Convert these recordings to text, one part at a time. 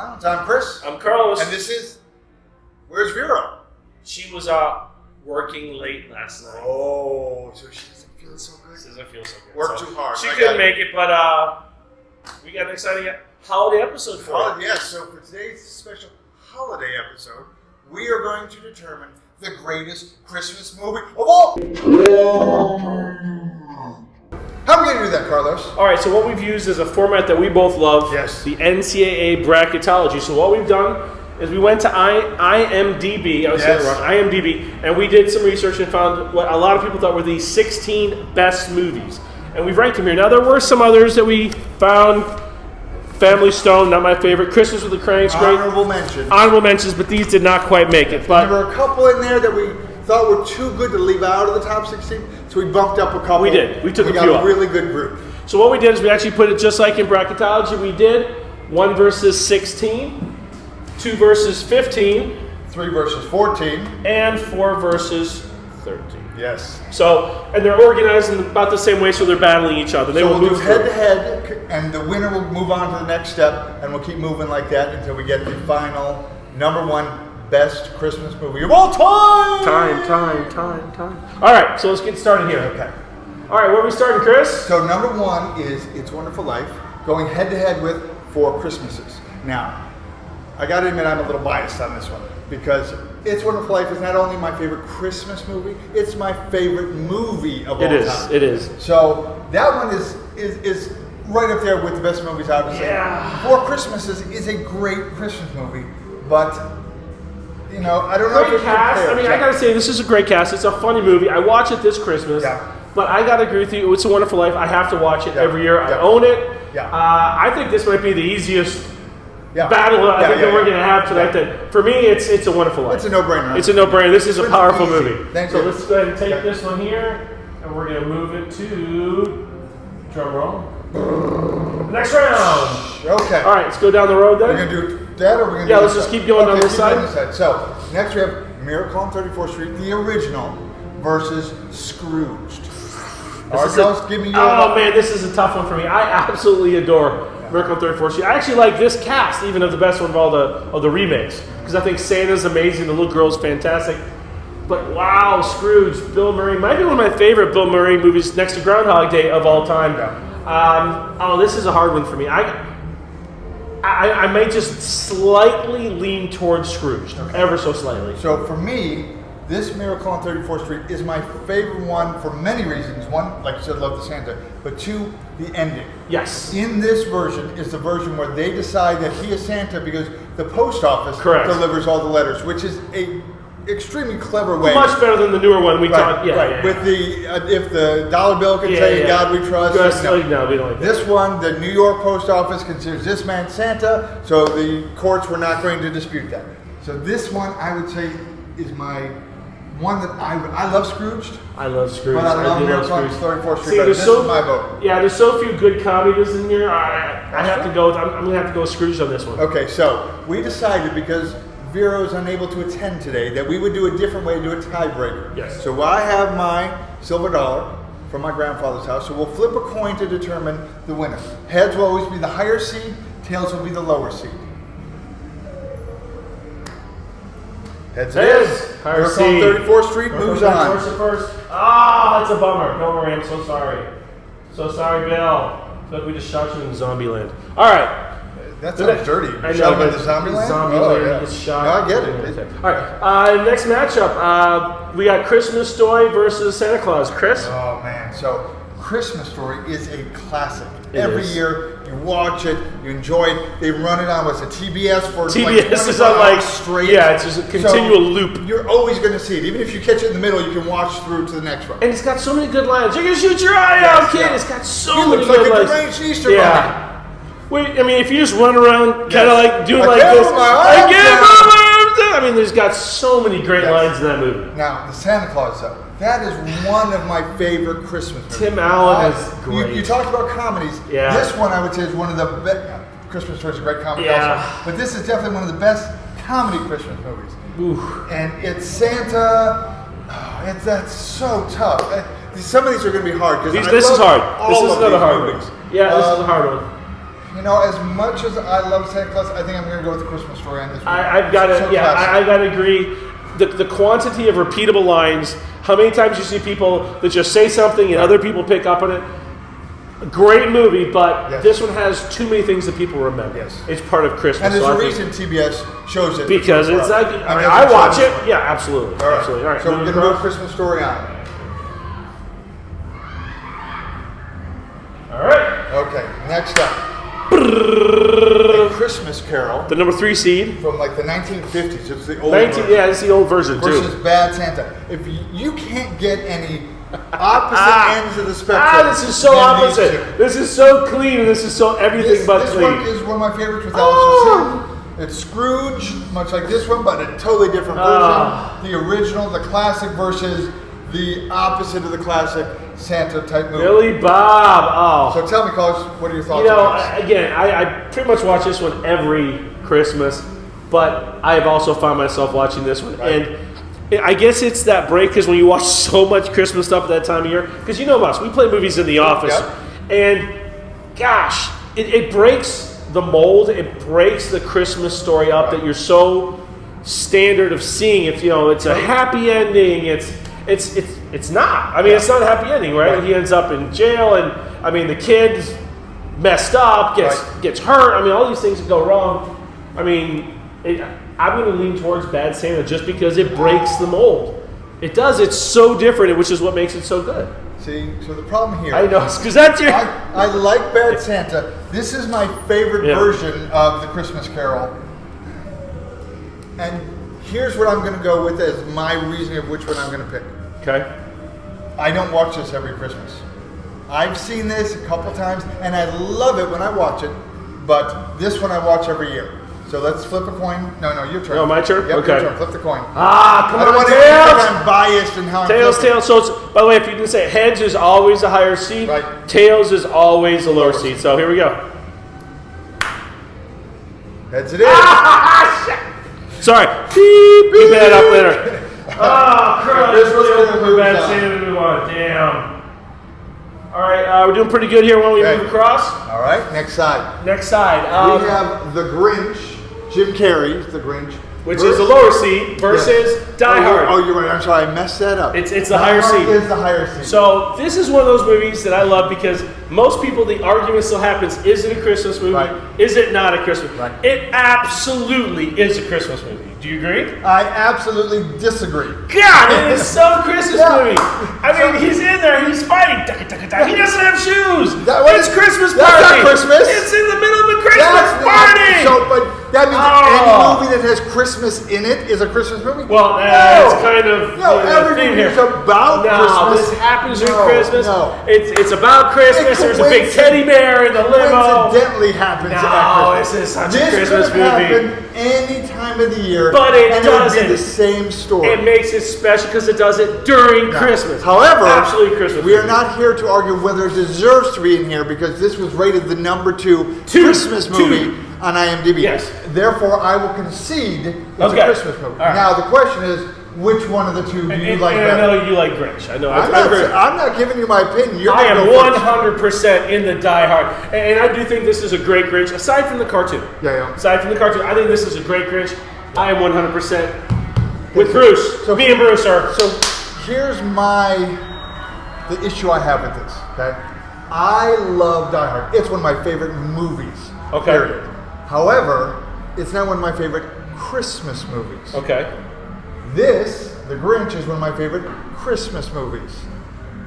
Sounds. I'm Chris. I'm Carlos. And this is... Where's Vera? She was working late last night. Oh, so she doesn't feel so good? She doesn't feel so good. Worked too hard. She couldn't make it, but we got an exciting holiday episode for her. Yes, so for today's special holiday episode, we are going to determine the greatest Christmas movie of all. How are we going to do that, Carlos? All right, so what we've used is a format that we both love. Yes. The NCAA bracketology. So what we've done is we went to IMDb. I was saying it wrong. IMDb, and we did some research and found what a lot of people thought were the 16 best movies, and we've ranked them here. Now there were some others that we found. Family Stone, not my favorite. Christmas with the Cranks, great. Honorable mentions, but these did not quite make it. But there were a couple in there that we thought were too good to leave out of the top 16, so we bumped up a couple. We did. We took a few got up. a really good group. So what we did is we actually put it just like in bracketology. We did 1 versus 16, 2 versus 15, 3 versus 14, and 4 versus 13. Yes. So, and they're organized in about the same way, so they're battling each other. They so will we'll move do head-to-head, and the winner will move on to the next step, and we'll keep moving like that until we get the final #1 best Christmas movie of all time! Time. All right, so let's get started here. Okay. All right, where are we starting, Chris? So #1 is It's a Wonderful Life, going head-to-head with Four Christmases. Now, I got to admit I'm a little biased on this one, because It's a Wonderful Life is not only my favorite Christmas movie, it's my favorite movie of all time. It is. So that one is right up there with the best movies, obviously. Yeah. Four Christmases is a great Christmas movie, but you know, I don't know if Great it's cast. compared. I mean, I gotta say, this is a great cast. It's a funny movie. I watch it this Christmas. Yeah. But I gotta agree with you. It's a Wonderful Life. I have to watch it every year. Yeah. I own it. Yeah. I think this might be the easiest battle I think that we're gonna have tonight. That for me, it's a Wonderful Life. It's a no-brainer. It's a no-brainer. This is a powerful easy. movie. Thank so you. let's go ahead and take this one here, and we're gonna move it to drum roll. Next round. Okay. All right, let's go down the road then. We're gonna do that, or we're gonna do let's just keep going down this side. So next we have Miracle on 34th Street, the original, versus Scrooged. Give me your. Oh man, this is a tough one for me. I absolutely adore Miracle on 34th Street. I actually like this cast, even of the best one of all the remakes, because I think Santa's amazing, the little girl's fantastic. But wow, Scrooge, Bill Murray might be one of my favorite Bill Murray movies, next to Groundhog Day of all time. This is a hard one for me. I might just slightly lean towards Scrooge, ever so slightly. So for me, this Miracle on 34th Street is my favorite one for many reasons. One, like you said, love the Santa, but two, the ending. Yes. In this version is the version where they decide that he is Santa because the post office delivers all the letters, which is a extremely clever way. Much better than the newer one we talked. Yeah. With the if the dollar bill can say "In God We Trust." No, we don't like that. This one, the New York post office considers this man Santa, so the courts were not going to dispute that. So this one, I would say, is my one that I love Scrooged. I love Scrooge. But I love Miracle on 34th Street. See, this is my vote. Yeah, there's so few good comedies in here. I have to go. I'm going to have to go with Scrooge on this one. Okay, so we decided, because Vera is unable to attend today, that we would do a different way to do a tiebreaker. Yes. So I have my silver dollar from my grandfather's house, so we'll flip a coin to determine the winner. Heads will always be the higher seed, tails will be the lower seed. Heads it is. Higher seed. On 34th Street moves on. First. That's a bummer. Don't worry, I'm so sorry. So sorry, Bill. I feel like we just shot you in zombie land. All right. That sounds dirty. I know, shot him in the zombie land? Gets shot. No, I get it. All right. Next matchup, we got Christmas Story versus Santa Claus. Chris? Oh, man. So, Christmas Story is a classic. Every year, you watch it, you enjoy it. They run it on, TBS for TBS is on straight. Yeah, it's just a continual loop. You're always going to see it. Even if you catch it in the middle, you can watch through to the next one. And it's got so many good lines. You're going to shoot your eye out, kid. It's got so many good lines. It looks like a Grinch Easter bunny. Wait, I mean, if you just run around kind of like doing like this. I mean, there's got so many great lines in that movie. Now, the Santa Claus, though. That is one of my favorite Christmas movies. Tim Allen is great. You talked about comedies. Yeah. This one, I would say, is one of the best. Christmas Story is a great comedy also. But this is definitely one of the best comedy Christmas movies. Oof. And it's Santa. That's so tough. Some of these are going to be hard. This is hard. This is another hard one. Yeah, this is a hard one. You know, as much as I love Santa Claus, I think I'm going to go with the Christmas Story on this one. I've got to, So yeah, classic. I got to agree. The quantity of repeatable lines, how many times you see people that just say something and other people pick up on it. A great movie, but Yes. this one has too many things that people remember. Yes. It's part of Christmas. And there's so a I think- reason TBS shows it. Because it's like, I mean, I watch it. Yeah, absolutely. All right. Absolutely. All right. So we're moving going to move across. Christmas Story on. All right. Okay, next up. A Christmas Carol The number 3 seed. from like the 1950s. It's the old 19, version. yeah, it's the old version Versus too. Bad Santa. If you can't get any opposite ends of the spectrum. This is so than these opposite. two. This is so clean, and this is so everything This but clean. one is one of my favorites with Oh. Alice. It's Scrooge, much like this one, but a totally different version. Ah. The original, the classic, versus the opposite of the classic Santa type movie. Billy Bob. Oh. So tell me, Carlos, what are your thoughts You know, on this? again, I pretty much watch this one every Christmas, but I have also found myself watching this one. Right. And I guess it's that break because when you watch so much Christmas stuff at that time of year, because you know us, we play movies in the office, Yep. and gosh, it breaks the mold, it breaks the Christmas story up that you're so standard of seeing. If you know, it's a happy ending. It's not. I mean, it's not a happy ending, right? Right. He ends up in jail, and I mean, the kid's messed up, gets hurt. I mean, all these things that go wrong. I mean, I'm going to lean towards Bad Santa just because it breaks the mold. It does. It's so different, which is what makes it so good. See, so the problem here. I know, because that's your. I like Bad Santa. This is my favorite Yeah. version of the Christmas Carol. And here's what I'm going to go with as my reasoning of which one I'm going to pick. Okay. I don't watch this every Christmas. I've seen this a couple times, and I love it when I watch it, but this one I watch every year. So let's flip a coin. No, your turn. No, my turn? Yep, Okay. your turn. Flip the coin. Ah, come I don't on, want anyone to think Tails! I'm biased in how I'm Tails, flipping. tails. So, it's, by the way, if you didn't say it, heads is always a higher seed. Right. Tails is always a lower seed. So here we go. Heads it is. Sorry. Beep, beep that up later. Oh, crap. This This was was gonna for move Bad on. Santa to move on. Damn. All right, we're doing pretty good here. Why don't we Okay. move across? All right, next side. Next side. We have The Grinch, Jim Carrey's The Grinch. Which is the lower seed versus Die Hard. Oh, you're right. I'm sorry. I messed that up. It's the Die higher Hard seed. is the higher seed. So this is one of those movies that I love because most people, the argument still happens, is it a Christmas movie? Right. Is it not a Christmas movie? Right. It absolutely is a Christmas movie. Do you agree? I absolutely disagree. God, it is so Christmas Yeah. movie. I mean, he's in there, he's fighting. He doesn't have shoes. That's Christmas that's party. not Christmas. It's in the middle of a Christmas That's party. but that means Oh. any movie that has Christmas in it is a Christmas movie? Well, No. it's kind of No, the every theme movie here. is about No, Christmas. this happens in No, Christmas. no. It's about Christmas. There's a big coincident- teddy bear in the limo. Coincidentally happens No, at Christmas. this is such a This Christmas could have movie. happened any time of the year, But it and doesn't. It would be the same story. It makes it special because it does it during Christmas. However, absolutely Christmas. we are movie. not here to argue whether it deserves to be in here because this was rated the number two Christmas movie on IMDb. Yes. Therefore, I will concede it's Okay. a Christmas movie. All right. Now, the question is, which one of the two do you And, like and I better? know you like Grinch. I know. I'm not giving you my opinion. You're I gonna am go first. 100% in the Die Hard, and I do think this is a great Grinch. Aside from the cartoon, Yeah. Aside from the cartoon, I think this is a great Grinch. I am 100% with Bruce. So- Me and Bruce are. So here's the issue I have with this. Okay, I love Die Hard. It's one of my favorite movies. Okay. Period. However, it's not one of my favorite Christmas movies. Okay. This, The Grinch, is one of my favorite Christmas movies.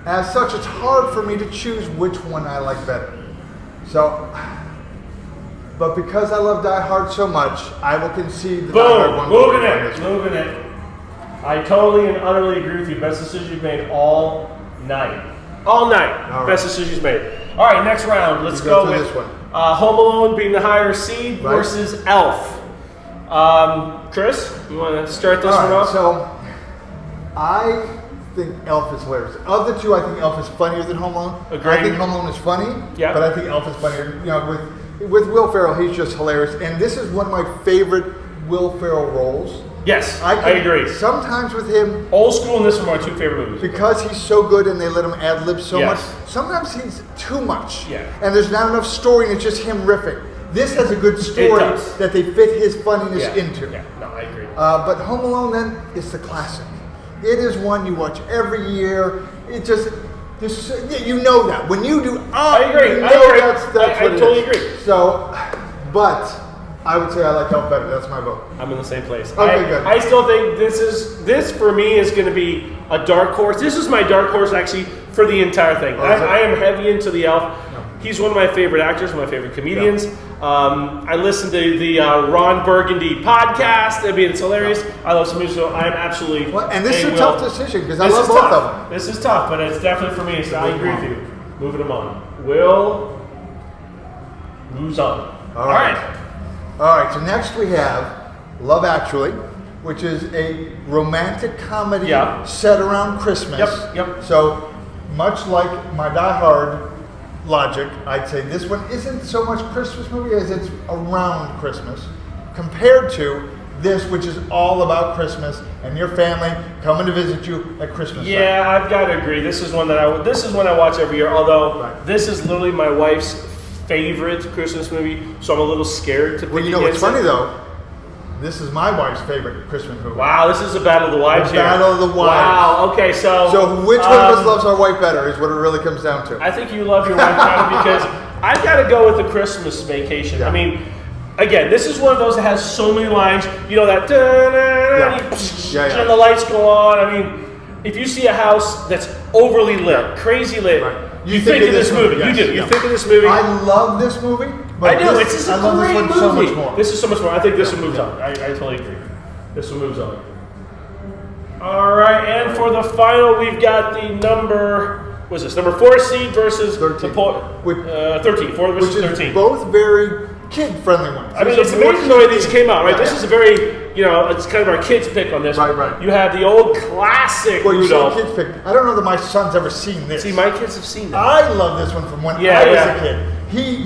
As such, it's hard for me to choose which one I like better. So, but because I love Die Hard so much, I will concede the Die Hard one. Boom. Moving will be it. this. Moving it. I totally and utterly agree with you. Best decision you've made all night. All night. All right. Best decision you've made. All right, next round. Let's go go to with this one. Home Alone being the higher seed Right. versus Elf. Chris, you want to start this All one right, off? so I think Elf is hilarious. Of the two, I think Elf is funnier than Home Alone. Agreed. I think Home Alone is funny, Yeah. but I think Elf is funnier. You know, with Will Ferrell, he's just hilarious, and this is one of my favorite Will Ferrell roles. Yes, I I agree. Sometimes with him, Old School and this one are my two favorite movies. because he's so good and they let him ad lib so Yes. much, sometimes he's too much. Yeah. And there's not enough story and it's just him riffing. This has a good story does. that they fit his funniness Yeah. into. Yeah, no, I agree. But Home Alone then is the classic. It is one you watch every year. It just, you know that. When you do, I agree. you know I agree. that's I what it totally is. agree. So, but I would say I like Elf better. That's my vote. I'm in the same place. Okay, good. I still think this for me is going to be a dark horse. This is my dark horse actually for the entire thing. Oh, is it? I am heavy into the Elf. He's one of my favorite actors, one of my favorite comedians. I listen to the Ron Burgundy podcast. I mean, it's hilarious. I love some music, so I'm absolutely. Well, and this is a Will. tough decision because I This love is both tough. of them. This is tough, but it's definitely for me. So I agree with you. Moving them on. Will moves on. All right. All right, so next we have Love Actually, which is a romantic comedy Yeah. set around Christmas. Yep. So much like my Die Hard logic, I'd say this one isn't so much Christmas movie as it's around Christmas, compared to this, which is all about Christmas and your family coming to visit you at Christmas time. Yeah, I've got to agree. This is one I watch every year. Although Right. this is literally my wife's favorite Christmas movie, so I'm a little scared to pick Well, you know what's against funny it. though? This is my wife's favorite Christmas movie. Wow, this is a battle of the wives The here. battle of the wives. Wow. Okay, so which one of us loves our wife better is what it really comes down to. I think you love your wife better because I've got to go with the Christmas Vacation. Yeah. I mean, again, this is one of those that has so many lines. You know that, Yeah. and the lights go on. I mean, if you see a house that's overly lit, crazy lit, Right. you think of this movie. yes, You do. You yeah. think of this movie. I love this movie, but I do. This is a I love great this one movie. so much more. This is so much more. I think this one moves on. I totally agree. This one moves on. All right, and for the final, we've got the number. What's this? Number 4 seed versus 13. The 13. 4 which versus is 13. both very kid-friendly ones. I mean, These it's are more amazing the way these kid-themed. came out, right? Yeah, This yeah. is a very, it's kind of our kids' pick on this. Right, one. right. You have the old classic Well, you Rudolph. said kids pick. I don't know that my son's ever seen this. See, my kids have seen that. I love this one from when Yeah, I was yeah. a kid.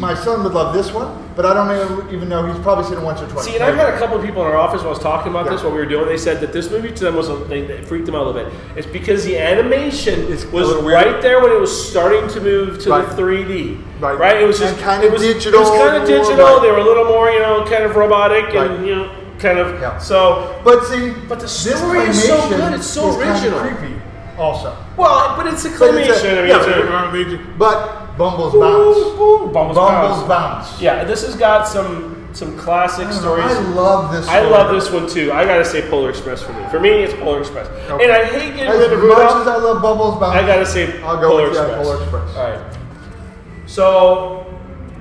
My son would love this one, but I don't even know. He's probably seen it once or twice. See, and I've had a couple of people in our office when I was talking about this, Yeah. what we were doing, they said that this movie to them it freaked them out a little bit. It's because the animation It's a was little weird. right there when it was starting to move to Right. the 3D. Right. It was just And kind of digital, It was kind of more, digital. right. They were a little more, kind of robotic Right. and, kind of. Yeah. So, But see, But the this story is so claymation good, it's so is kind of original. creepy, also. well, but it's a But claymation. it's but Bumbles Bounce. Bumbles Bumbles Bounce. Bounce. Yeah, this has got some classic stories. I love this. I story. love this one too. I gotta say Polar Express for me. For me, it's Polar Express. Okay. And I hate getting As rid of much Rudolph. as I love Bumbles Bounce, I gotta say I'll go Polar with you on Express. Polar Express. All right. So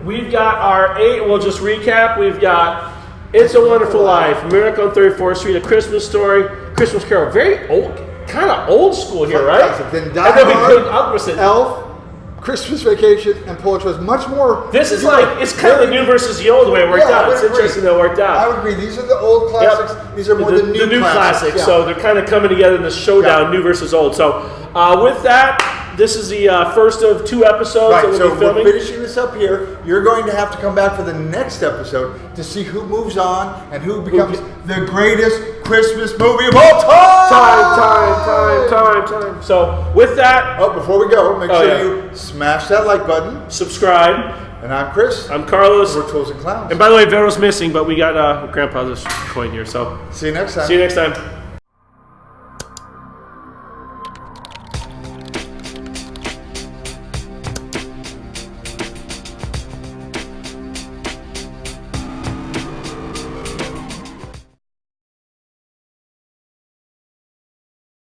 we've got our 8. We'll just recap. We've got It's a Wonderful Life, Miracle on 34th Street, A Christmas Story, Christmas Carol. Very old, kind of old school here, right? Fantastic. Then And Die then we Hard, put opposite. Elf, Christmas Vacation, and Polar Express. Much more. This is like, it's kind of the new versus the old way it worked Yeah, I out. would It's agree. interesting that it worked out. I would agree. These are the old classics. Yep. These are more the new classics. Yeah. So they're kind of coming together in this showdown, new versus old. So with that, this is the first of 2 episodes that Right, we'll so be filming. we're finishing this up here. You're going to have to come back for the next episode to see who moves on and who becomes the greatest Christmas movie of all time. Time. So with that, Oh, before we go, make sure yeah. you smash that like button. subscribe. And I'm Chris. I'm Carlos. We're Tools and Clowns. And by the way, Vero's missing, but we got Grandpa's coin here. So See you next time. see you next time.